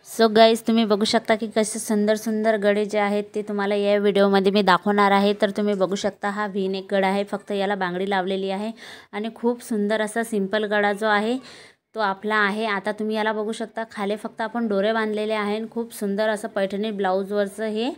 So guys, तुम्ही बघू शकता की कसे सुंदर सुंदर गडे जे आहेत ते तुम्हाला या व्हिडिओमध्ये मी दाखवणार आहे। तर तुम्ही बघू शकता हा V-नेक गडा आहे, फक्त याला बांगडी लावलेली आहे आणि खूप सुंदर असा सिंपल गडा जो आहे तो आपला आहे। आता तुम्ही याला बघू शकता, खाली फक्त आपण दोरे बांधलेले आहे। खूप सुंदर असं पैठणी ब्लाऊजवरचं हे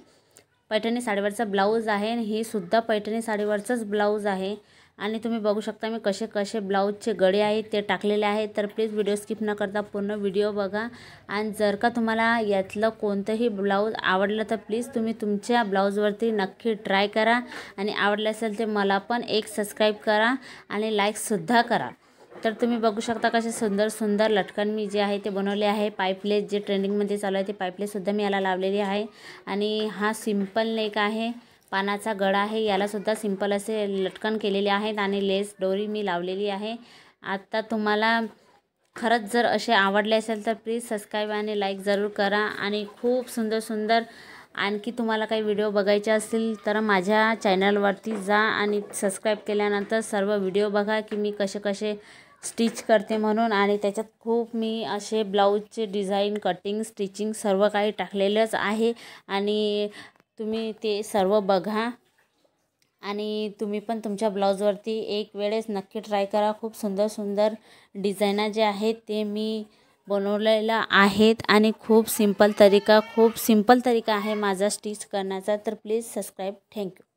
पैठणी साडीवरचं ब्लाऊज आहे। हे सुद्धा पैठणी साडीवरचंच ब्लाऊज आहे आणि तुम्ही बघू शकता मी कसे कसे ब्लाऊजचे गळे आहेत ते टाकलेले आहेत। तर प्लीज व्हिडिओ स्किप न करता पूर्ण व्हिडिओ बघा आणि जर का तुम्हाला यातलं कोणतंही ब्लाऊज आवडलं तर प्लीज तुम्ही तुमच्या ब्लाऊजवरती नक्की ट्राय करा आणि आवडलं असेल तर मला पण एक सबस्क्राईब करा आणि लाईकसुद्धा करा। तर तुम्ही बघू शकता कसे सुंदर सुंदर लटकन मी जे आहे ते बनवले आहे। पाईपलेस जे ट्रेंडिंगमध्ये चालू आहे ते पाईपलेससुद्धा मी याला लावलेली आहे आणि हा सिंपल नेक आहे, पानाचा गळा आहे, याला सुद्धा सिंपल असे लटकन केलेले आहेत आणि लेस दोरी मी लावलेली आहे। आता तुम्हाला खरंच जर असे आवडले असेल तर प्लीज सबस्क्राईब आणि लाईक जरूर करा आणि खूप सुंदर सुंदर आणखी तुम्हाला काही व्हिडिओ बघायचे असतील तर माझ्या चॅनलवरती जा आणि सबस्क्राईब केल्यानंतर सर्व व्हिडिओ बघा की मी कसे कसे स्टिच करते म्हणून। आणि त्याच्यात खूप मी असे ब्लाऊजचे डिझाईन, कटिंग, स्टिचिंग सर्व काही टाकलेलंच आहे आणि तुम्ही ते सर्व बघा आणि तुम्ही पण तुमच्या ब्लाऊजवरती एक वेळेस नक्की ट्राय करा। खूप सुंदर सुंदर डिझाईन जे आहेत ते मी बनवलेला आहेत आणि खूप सिंपल तरीका आहे माझा स्टिच करण्याचा। तर प्लीज सबस्क्राईब। थँक्यू।